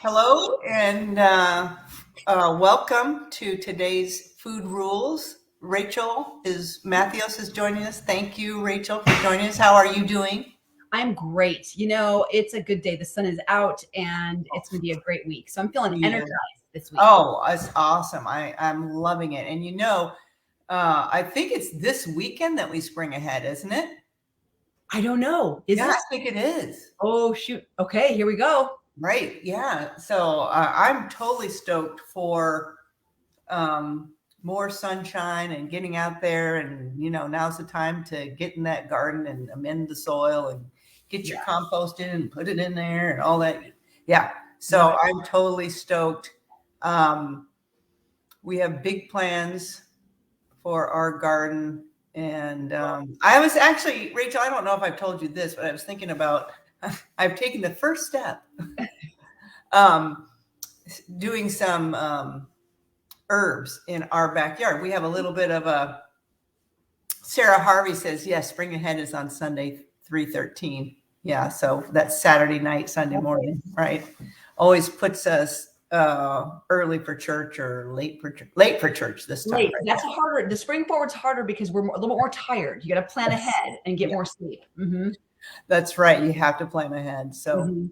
Hello and welcome to today's Food Rules. Mathios is joining us. Thank you, Rachel, for joining us. How are you doing? I'm great. It's a good day. The sun is out and it's going to be a great week. So I'm feeling Yeah. energized this week. Oh, that's awesome. I'm loving it. And I think it's this weekend that we spring ahead, isn't it? I don't know. Is Yeah, it? I think it is. Oh, shoot. Okay, here we go. Right. Yeah. So I'm totally stoked for more sunshine and getting out there. And, now's the time to get in that garden and amend the soil and get your compost in and put it in there and all that. Yeah. So I'm totally stoked. We have big plans for our garden. And I was actually, Rachel, I don't know if I've told you this, but I was thinking about, I've taken the first step doing some herbs in our backyard. We have a little bit of a, Sarah Harvey says, yes, Spring Ahead is on Sunday, 3/13. Yeah, so that's Saturday night, Sunday morning, right? Always puts us early for church or late for church this time. Late. Right? That's harder. The spring forward's harder because we're a little more tired. You got to plan ahead and get more sleep. Mm-hmm. That's right. You have to plan ahead. So,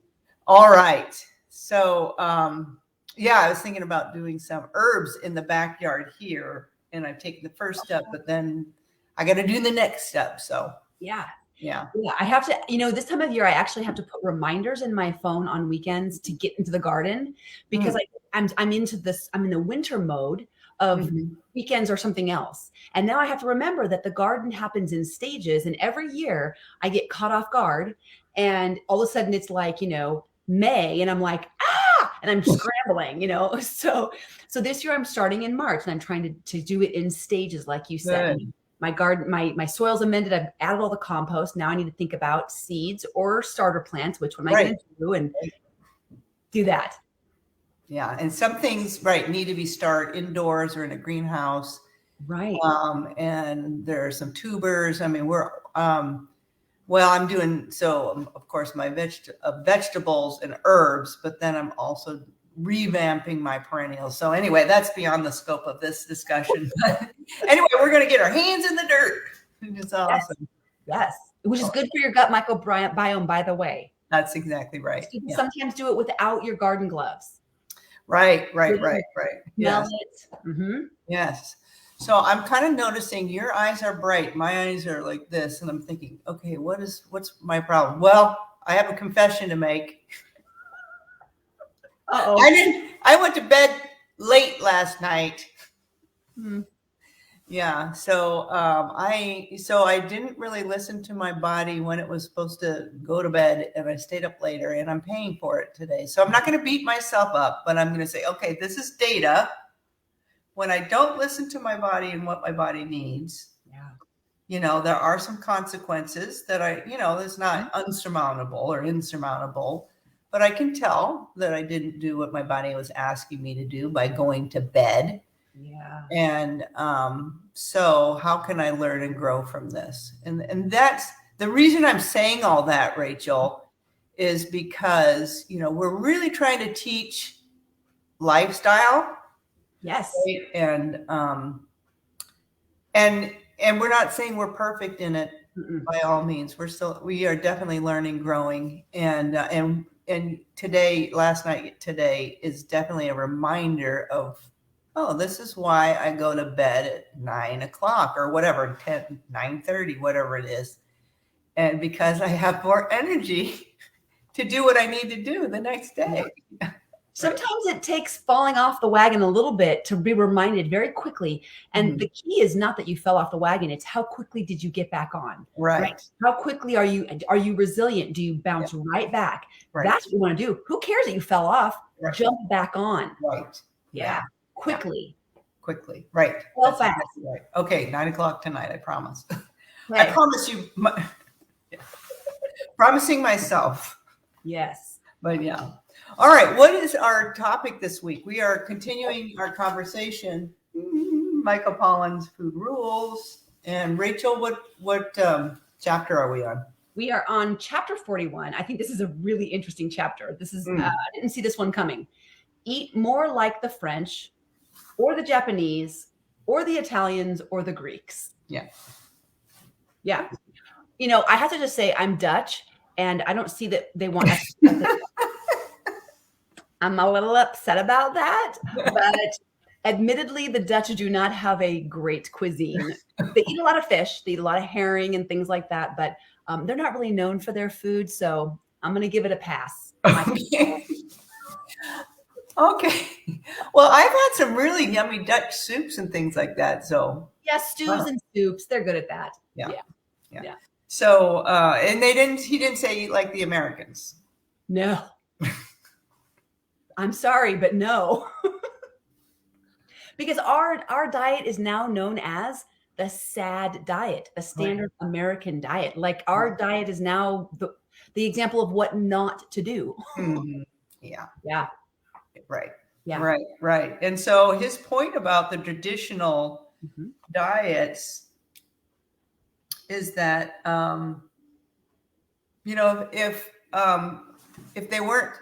all right. So, I was thinking about doing some herbs in the backyard here, and I've taken the first step, but then I got to do the next step. So, yeah. I have to, this time of year, I actually have to put reminders in my phone on weekends to get into the garden because I'm into this. I'm in the winter mode of weekends or something else. And now I have to remember that the garden happens in stages. And every year I get caught off guard. And all of a sudden it's like, May. And I'm like, and I'm scrambling, So this year I'm starting in March and I'm trying to do it in stages, like you said. Good. My garden, my soil's amended. I've added all the compost. Now I need to think about seeds or starter plants. Which one am I going to do and do that? Yeah. And some things, need to be started indoors or in a greenhouse. Right. And there are some tubers. I mean, I'm doing, so of course, my vegetables and herbs, but then I'm also revamping my perennials. So anyway, that's beyond the scope of this discussion. But anyway, we're going to get our hands in the dirt. It's awesome. Yes. Which is good for your gut microbiome, by the way. That's exactly right. You can sometimes do it without your garden gloves. Right. Smell it. Mm-hmm. Yes. So I'm kind of noticing your eyes are bright. My eyes are like this. And I'm thinking, okay, what's my problem? Well, I have a confession to make. I went to bed late last night. Yeah. So I didn't really listen to my body when it was supposed to go to bed, and I stayed up later, and I'm paying for it today. So I'm not going to beat myself up, but I'm going to say, okay, this is data. When I don't listen to my body and what my body needs, there are some consequences that it's not unsurmountable or insurmountable. But I can tell that I didn't do what my body was asking me to do by going to bed. Yeah. And so how can I learn and grow from this? And that's the reason I'm saying all that, Rachel, is because, we're really trying to teach lifestyle. Yes. Right? And we're not saying we're perfect in it by all means. We are definitely learning, growing, and last night is definitely a reminder of, this is why I go to bed at 9:00 or whatever, 9:30, whatever it is. And because I have more energy to do what I need to do the next day. Sometimes it takes falling off the wagon a little bit to be reminded very quickly. And the key is not that you fell off the wagon. It's how quickly did you get back on? Right. How quickly are you resilient? Do you bounce right back? Right. That's what you want to do. Who cares that you fell off? Right. Jump back on. Right. Yeah. Quickly. Right. Well, fast. Right. Okay. 9:00 tonight. I promise. Right. I promise you. Promising myself. Yes. But yeah. All right. What is our topic this week? We are continuing our conversation. Michael Pollan's Food Rules. And Rachel, what chapter are we on? We are on chapter 41. I think this is a really interesting chapter. This is, I didn't see this one coming. Eat more like the French or the Japanese or the Italians or the Greeks. Yeah. Yeah. I have to just say I'm Dutch and I don't see that they want us. I'm a little upset about that, but admittedly, the Dutch do not have a great cuisine. They eat a lot of fish, they eat a lot of herring and things like that, but they're not really known for their food. So I'm going to give it a pass. Okay. Okay. Well, I've had some really yummy Dutch soups and things like that. So yeah, stews and soups, they're good at that. Yeah. Yeah. So, and he didn't say eat like the Americans. No. I'm sorry, but no. Because our diet is now known as the SAD diet, the standard American diet. Like our diet is now the example of what not to do. Mm-hmm. Yeah. Yeah. Right. Yeah. Right. And so his point about the traditional diets is that, if they weren't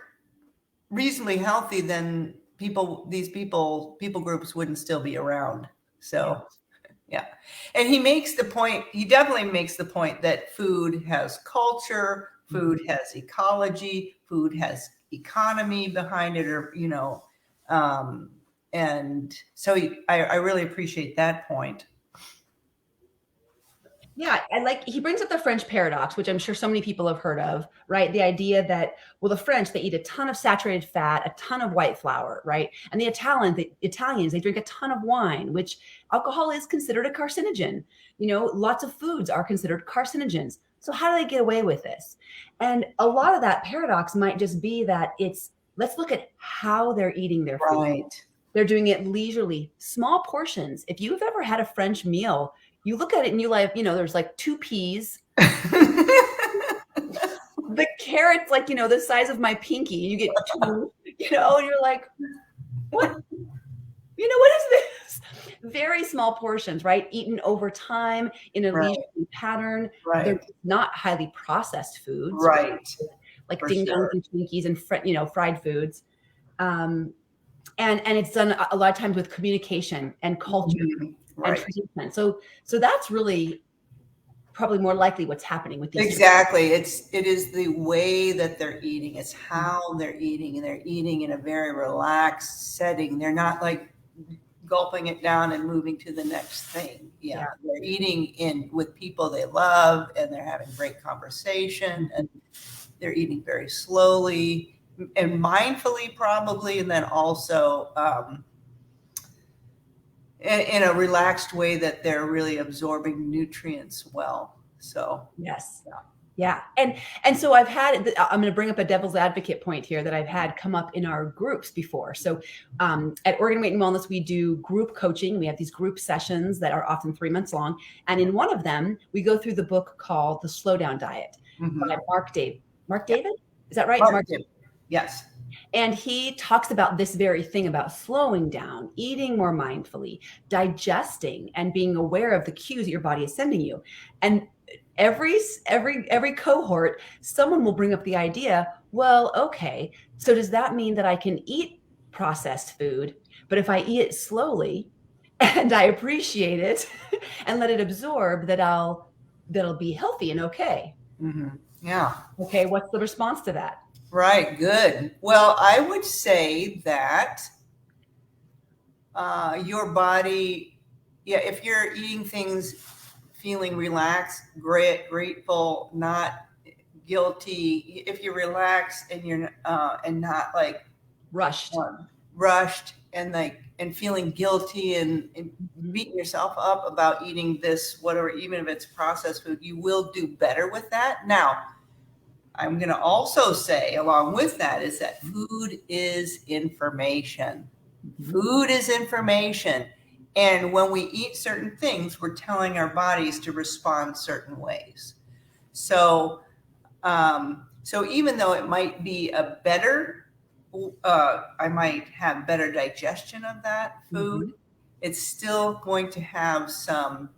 reasonably healthy, then these people groups wouldn't still be around. So, yeah. And he definitely makes the point that food has culture, food has ecology, food has economy behind it, or, and so I really appreciate that point. Yeah, he brings up the French paradox, which I'm sure so many people have heard of, right? The idea that, well, the French, they eat a ton of saturated fat, a ton of white flour, right? And the Italians, they drink a ton of wine, which alcohol is considered a carcinogen. Lots of foods are considered carcinogens. So how do they get away with this? And a lot of that paradox might just be that let's look at how they're eating their food. Right. They're doing it leisurely, small portions. If you've ever had a French meal, you look at it and there's like 2 peas. The carrot's like, the size of my pinky. You get 2, and you're like, what? What is this? Very small portions, right? Eaten over time in a leisurely pattern. Right. They're not highly processed foods. Right. Like ding dongs and Twinkies and fried foods. And it's done a lot of times with communication and culture. Right. And treatment. So that's really probably more likely what's happening with these. Exactly. It is the way that they're eating. It's how they're eating, and they're eating in a very relaxed setting. They're not like gulping it down and moving to the next thing. Yeah. They're eating with people they love, and they're having great conversation, and they're eating very slowly and mindfully probably. And then also, in a relaxed way that they're really absorbing nutrients well. So yes. Yeah. And so I'm going to bring up a devil's advocate point here that I've had come up in our groups before. So at Oregon Weight and Wellness, we do group coaching. We have these group sessions that are often 3 months long. And in one of them, we go through the book called The Slowdown Diet by Mark David. Mark David? Is that right? Mark David. Yes. And he talks about this very thing about slowing down, eating more mindfully, digesting, and being aware of the cues that your body is sending you. And every cohort, someone will bring up the idea, well, okay, so does that mean that I can eat processed food, but if I eat it slowly and I appreciate it and let it absorb, that'll be healthy and okay? Yeah. Okay, what's the response to that? Right. Good. Well, I would say that your body, if you're eating things feeling relaxed, grateful, not guilty, if you're relaxed and you're and not like rushed and feeling guilty and beating yourself up about eating this, whatever, even if it's processed food, you will do better with that. Now, I'm going to also say, along with that, is that food is information. Food is information. And when we eat certain things, we're telling our bodies to respond certain ways. So even though it might be a better, I might have better digestion of that food, it's still going to have some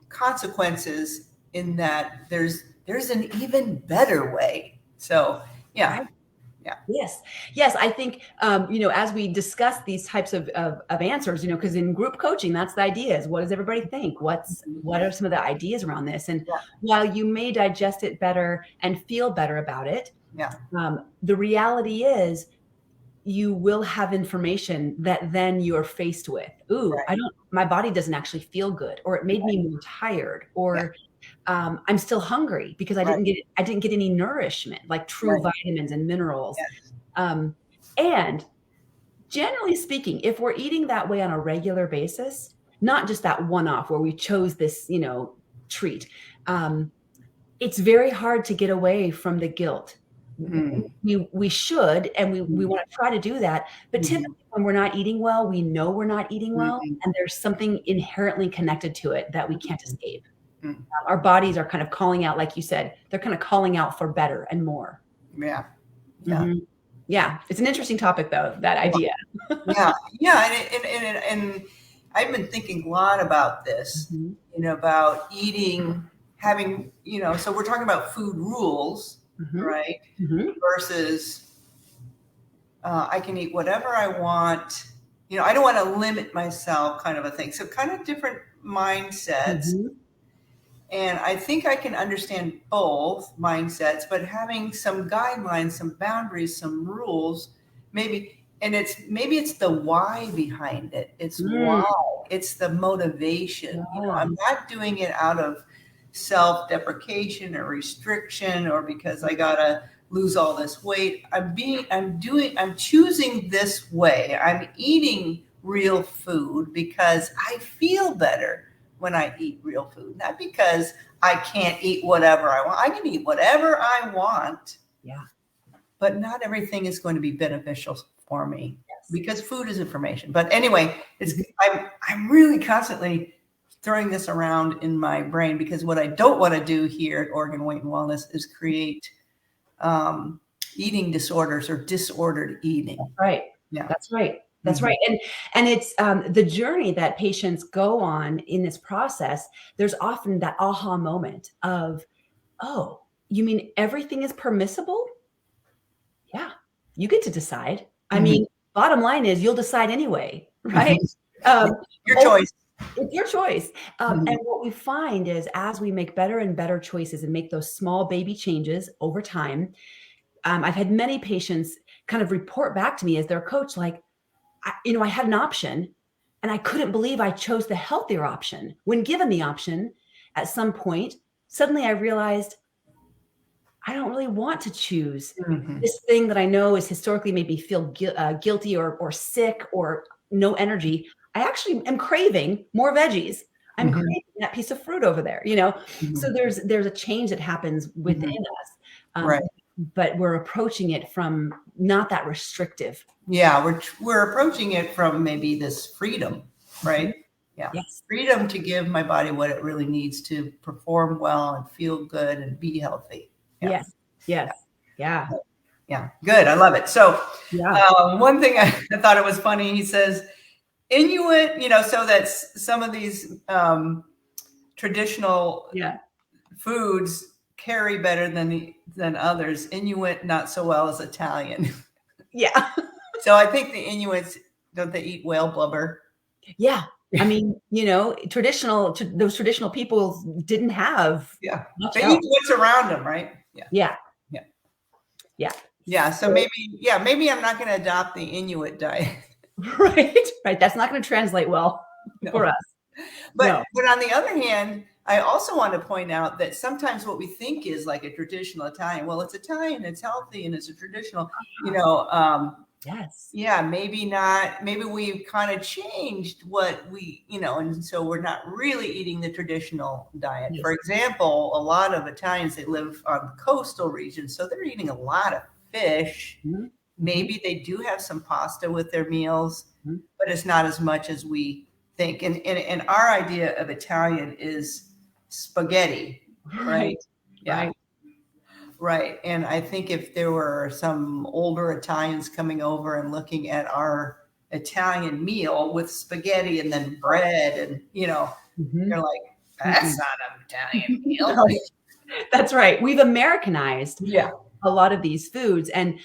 consequences in that there's an even better way. So yeah. Right. Yeah. Yes. I think, as we discuss these types of answers, because in group coaching, that's the idea is what does everybody think? What are some of the ideas around this? And Yeah. while you may digest it better and feel better about it, Yeah. the reality is you will have information that then you're faced with. Ooh, Right. my body doesn't actually feel good, or it made me more tired, or I'm still hungry because I didn't get any nourishment, like true vitamins and minerals. Yes. And generally speaking, if we're eating that way on a regular basis, not just that one-off where we chose this, treat, it's very hard to get away from the guilt. We should, and we want to try to do that. But typically when we're not eating well, we know we're not eating well, and there's something inherently connected to it that we can't escape. Our bodies are kind of calling out, like you said, they're kind of calling out for better and more. Yeah. Yeah. It's an interesting topic though, that idea. And I've been thinking a lot about this, about eating, having, so we're talking about food rules, right? Versus I can eat whatever I want. I don't want to limit myself, kind of a thing. So kind of different mindsets. And I think I can understand both mindsets, but having some guidelines, some boundaries, some rules, maybe it's the why behind it. It's why. It's the motivation. I'm not doing it out of self-deprecation or restriction or because I gotta lose all this weight. I'm choosing this way. I'm eating real food because I feel better when I eat real food, not because I can't eat whatever I want. I can eat whatever I want. Yeah. But not everything is going to be beneficial for me because food is information. But anyway, I'm really constantly throwing this around in my brain because what I don't want to do here at Oregon Weight and Wellness is create eating disorders or disordered eating. That's right. Yeah. That's right. That's right. And it's the journey that patients go on in this process. There's often that aha moment of, oh, you mean everything is permissible? Yeah, you get to decide. I mean, bottom line is you'll decide anyway, right? Your choice. It's your choice. And what we find is as we make better and better choices and make those small baby changes over time, I've had many patients kind of report back to me as their coach, like, I had an option and I couldn't believe I chose the healthier option. When given the option at some point, suddenly I realized I don't really want to choose this thing that I know is historically made me feel guilty or sick or no energy. I actually am craving more veggies. I'm craving that piece of fruit over there, So there's a change that happens within us. Right. But we're approaching it from not that restrictive. Yeah, we're approaching it from maybe this freedom, right? Yeah. Yes. Freedom to give my body what it really needs to perform well and feel good and be healthy. Yeah. Yes. Yeah. Good. I love it. So one thing I thought it was funny, he says, Inuit, so that's some of these traditional foods carry better than others. Inuit, not so well as Italian. Yeah. So I think the Inuits, don't they eat whale blubber? Yeah. I mean, those traditional people didn't have. Yeah. Much They else. eat what's around them, right? Yeah. So maybe I'm not going to adopt the Inuit diet. Right. That's not going to translate well for us. But on the other hand, I also want to point out that sometimes what we think is like a traditional Italian, well, it's Italian, it's healthy, and it's a traditional, yes. Yeah, maybe not. Maybe we've kind of changed what we, and so we're not really eating the traditional diet. Yes. For example, a lot of Italians, they live on coastal regions, so they're eating a lot of fish. Maybe they do have some pasta with their meals, but it's not as much as we think. And our idea of Italian is spaghetti, right? Yeah. Right. And I think if there were some older Italians coming over and looking at our Italian meal with spaghetti and then bread and, they're like, That's not an Italian meal. That's right. We've Americanized Yeah. a lot of these foods, and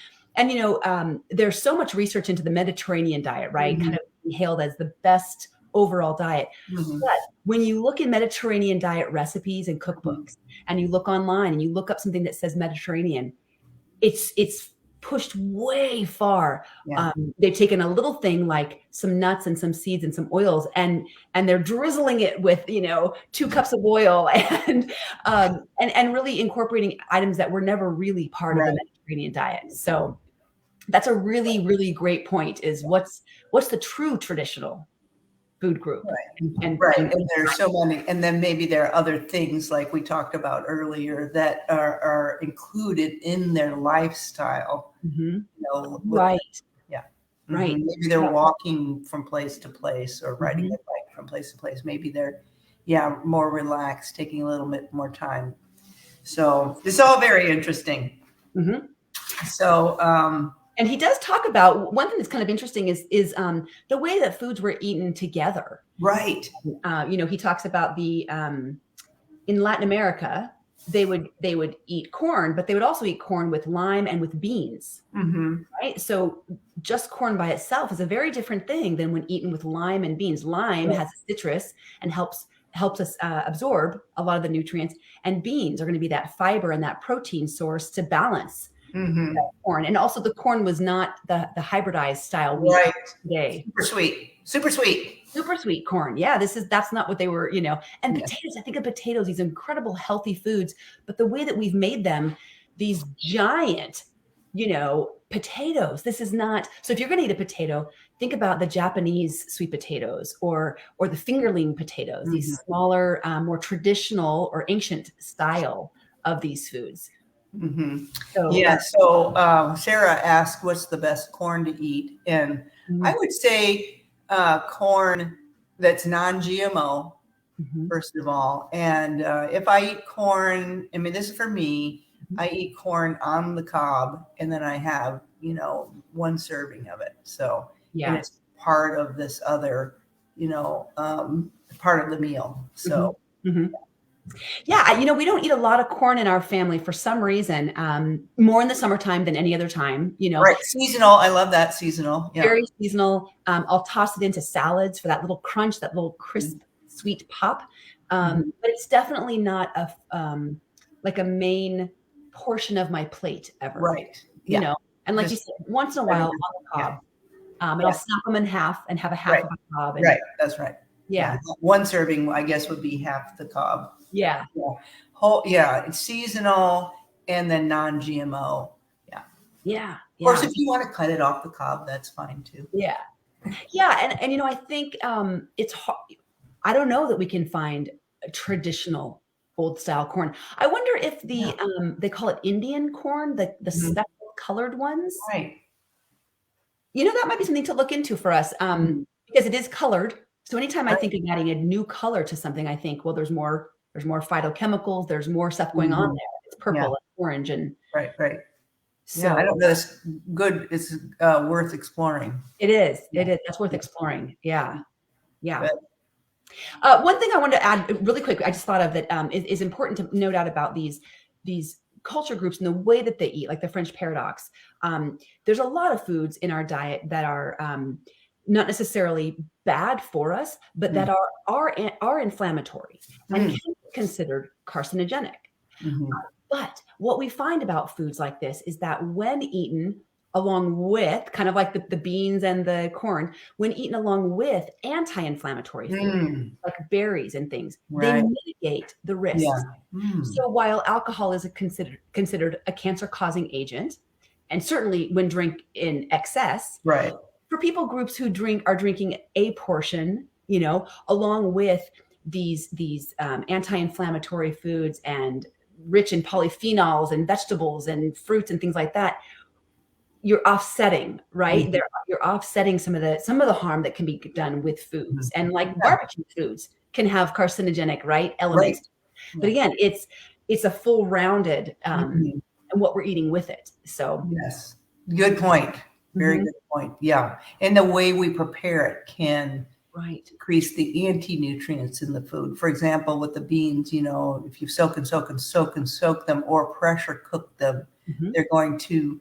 there's so much research into the Mediterranean diet, right? Kind of hailed as the best overall diet. But when you look at Mediterranean diet recipes and cookbooks, and you look online and you look up something that says Mediterranean, it's pushed way far. Yeah. They've taken a little thing like some nuts and some seeds and some oils, and they're drizzling it with 2 cups of oil, and really incorporating items that were never really part of the Mediterranean diet. So that's a really, really great point. Is what's the true traditional food group? And there's so many, and then maybe there are other things like we talked about earlier that are included in their lifestyle. Right. Right. Maybe they're walking from place to place or riding a bike from place to place. Maybe they're more relaxed, taking a little bit more time. So it's all very interesting. So and he does talk about one thing that's kind of interesting is the way that foods were eaten together. Right. He talks about the in Latin America, they would eat corn, but they would also eat corn with lime and with beans. Right. So just corn by itself is a very different thing than when eaten with lime and beans. Lime has citrus and helps us absorb a lot of the nutrients, and beans are going to be that fiber and that protein source to balance corn. And also the corn was not the hybridized style we eat today. Super sweet corn. Yeah, that's not what they were, and potatoes. I think of potatoes, these incredible healthy foods, but the way that we've made them, these giant, potatoes, this is not. So if you're going to eat a potato, think about the Japanese sweet potatoes or the fingerling potatoes, these smaller, more traditional or ancient style of these foods. So Sarah asked, what's the best corn to eat? And I would say corn that's non-GMO, first of all. And if I eat corn, I mean, this is for me, I eat corn on the cob, and then I have, 1 serving of it. So and it's part of this other, part of the meal. So yeah, we don't eat a lot of corn in our family for some reason, more in the summertime than any other time, Right. Seasonal. I love that. Seasonal. Yeah. Very seasonal. I'll toss it into salads for that little crunch, that little crisp, sweet pop. But it's definitely not like a main portion of my plate ever. Right. And like you said, once in a while on the cob, I'll snap them in half and have a half of a cob. Right. That's right. Yeah. 1 serving, I guess, would be half the cob. Yeah. It's seasonal and then non-GMO. Yeah. Of course, if you want to cut it off the cob, that's fine too. Yeah. And I think it's hard. I don't know that we can find a traditional old style corn. I wonder if they call it Indian corn, the speckled colored ones. Right. That might be something to look into for us because it is colored. So anytime I think of adding a new color to something, I think, well, there's more phytochemicals, there's more stuff going on there. It's purple and orange and right. So I don't know. It's good. It's worth exploring. It is. That's worth exploring. Yeah. One thing I wanted to add really quick, I just thought of that is important to note out about these culture groups and the way that they eat, like the French paradox. There's a lot of foods in our diet that are not necessarily bad for us, but that are inflammatory and can be considered carcinogenic. But what we find about foods like this is that when eaten along with, kind of like the beans and the corn, when eaten along with anti-inflammatory foods like berries and things, they mitigate the risks. So while alcohol is considered a cancer-causing agent, and certainly when drink in excess, for people groups who are drinking a portion, along with these anti-inflammatory foods and rich in polyphenols and vegetables and fruits and things like that, you're offsetting, right? You're offsetting some of the harm that can be done with foods, and like barbecue foods can have carcinogenic, elements. But again, it's a full rounded and what we're eating with it. So good point. Very good point. Yeah. And the way we prepare it can Right. increase the anti-nutrients in the food. For example, with the beans, if you soak and soak and soak and soak them or pressure cook them, Mhm.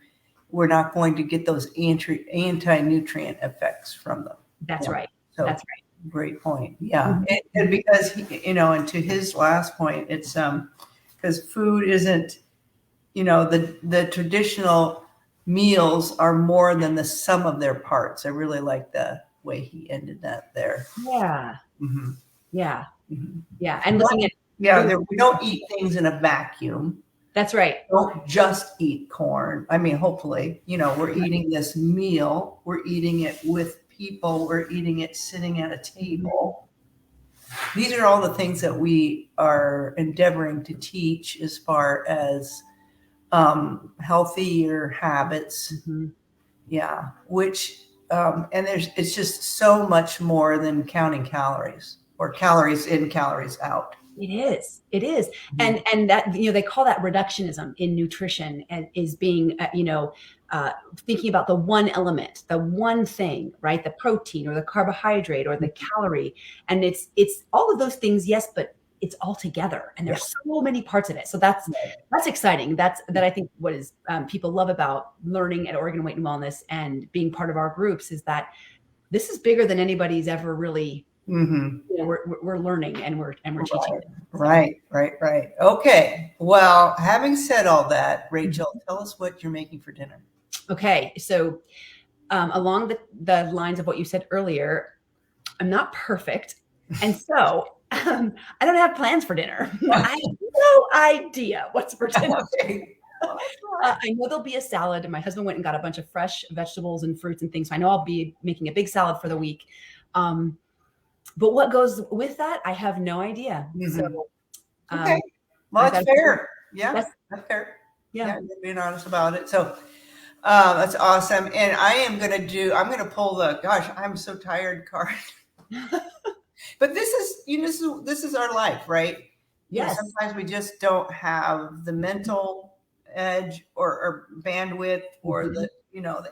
we're not going to get those anti-nutrient effects from them. That's Yeah. right. So That's right. great point. Yeah. Mhm. And because, and to his last point, it's because food isn't, the traditional meals are more than the sum of their parts. I really like the way he ended that there. Yeah. Mm-hmm. Yeah. Mm-hmm. Yeah. And looking at, We don't eat things in a vacuum. that's right. Don't just eat corn. I mean, hopefully, we're eating this meal. We're eating it with people. We're eating it sitting at a table. These are all the things that we are endeavoring to teach as far as healthier habits. Mm-hmm. Yeah, which and it's just so much more than counting calories or calories in, calories out. It is. It is. And that, they call that reductionism in nutrition, and is being, thinking about the one element, the one thing, right? The protein or the carbohydrate or the calorie. And it's all of those things. Yes, but it's all together, and there's so many parts of it. So that's exciting. That I think what is people love about learning at Oregon Weight and Wellness and being part of our groups is that this is bigger than anybody's ever really. Mm-hmm. We're learning and we're teaching. Right. Okay. Well, having said all that, Rachel, tell us what you're making for dinner. Okay. So along the lines of what you said earlier, I'm not perfect. And so I don't have plans for dinner. I have no idea what's for dinner. Okay. I know there'll be a salad. My husband went and got a bunch of fresh vegetables and fruits and things. So I know I'll be making a big salad for the week. But what goes with that, I have no idea. Mm-hmm. So, okay. Well, that's fair. Yeah, that's fair. Yeah, you're being honest about it. So that's awesome. And I'm going to pull gosh, I'm so tired card. But this is our life, right? Yes. Sometimes we just don't have the mental edge or bandwidth or the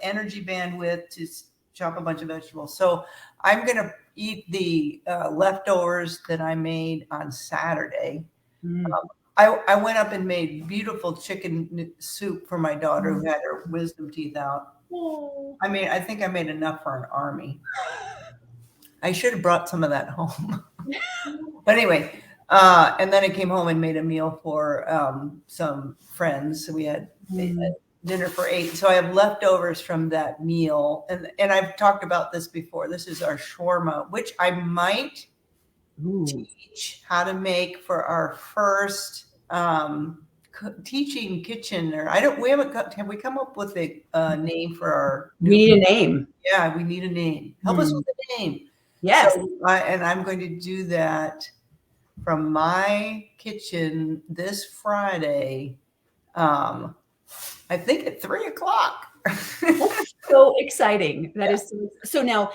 energy bandwidth to chop a bunch of vegetables. So I'm going to eat the leftovers that I made on Saturday. I went up and made beautiful chicken soup for my daughter who had her wisdom teeth out. I mean, I think I made enough for an army. I should have brought some of that home. But anyway, and then I came home and made a meal for some friends. So we had dinner for 8. So I have leftovers from that meal. And I've talked about this before. This is our shawarma, which I might teach how to make for our first teaching kitchen. Have we come up with a name for our we need a name. Yeah, we need a name. Help us with a name. Yes. So, and I'm going to do that from my kitchen this Friday. I think at 3:00. So exciting. That is so now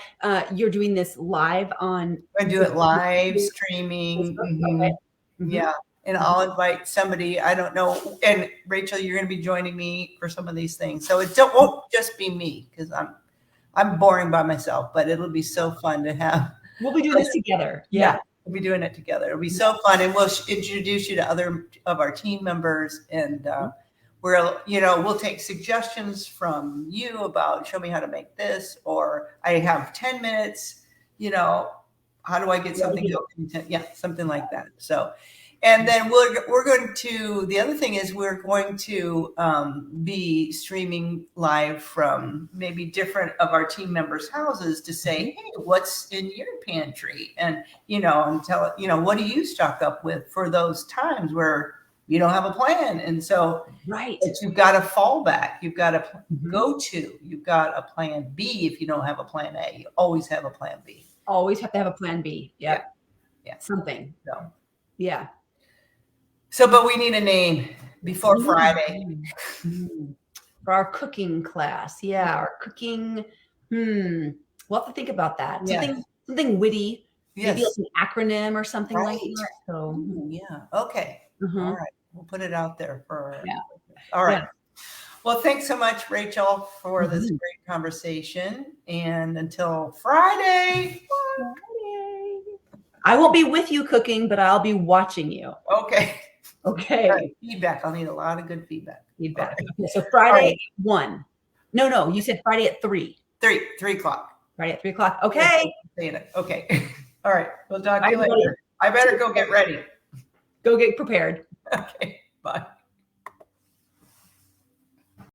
you're doing this live on. I do it live streaming. Okay. Yeah. And I'll invite somebody, I don't know. And Rachel, you're going to be joining me for some of these things. So it won't just be me because I'm boring by myself, but it'll be so fun to have. We'll be doing this together. Yeah. We'll be doing it together. It'll be so fun. And we'll introduce you to other of our team members. And we'll take suggestions from you about show me how to make this, or I have 10 minutes, how do I get something going? Yeah, something like that. So, and then we're going to, the other thing is we're going to be streaming live from maybe different of our team members' houses to say, hey, what's in your pantry? And, and tell, what do you stock up with for those times where you don't have a plan? And so you've got a fallback, you've got a go-to, you've got a plan B. If you don't have a plan A, you always have a plan B. Always have to have a plan B. Yeah. Something. So, yeah. So, but we need a name before Friday. For our cooking class. Yeah. Our cooking. We'll have to think about that. Something witty. Yes. Maybe like an acronym or something like that. So Okay. All right. We'll put it out there for all right. Yeah. Well, thanks so much, Rachel, for this great conversation. And until Friday. I won't be with you cooking, but I'll be watching you. Okay. Okay. All right. Feedback. I'll need a lot of good feedback. Feedback. Okay. Okay, so Friday right. at 1. No, you said Friday at 3. 3 o'clock. Friday at 3 o'clock. Okay. Okay. All right. We'll talk to you Bye, later. I better go get ready. Go get prepared. Okay. Bye.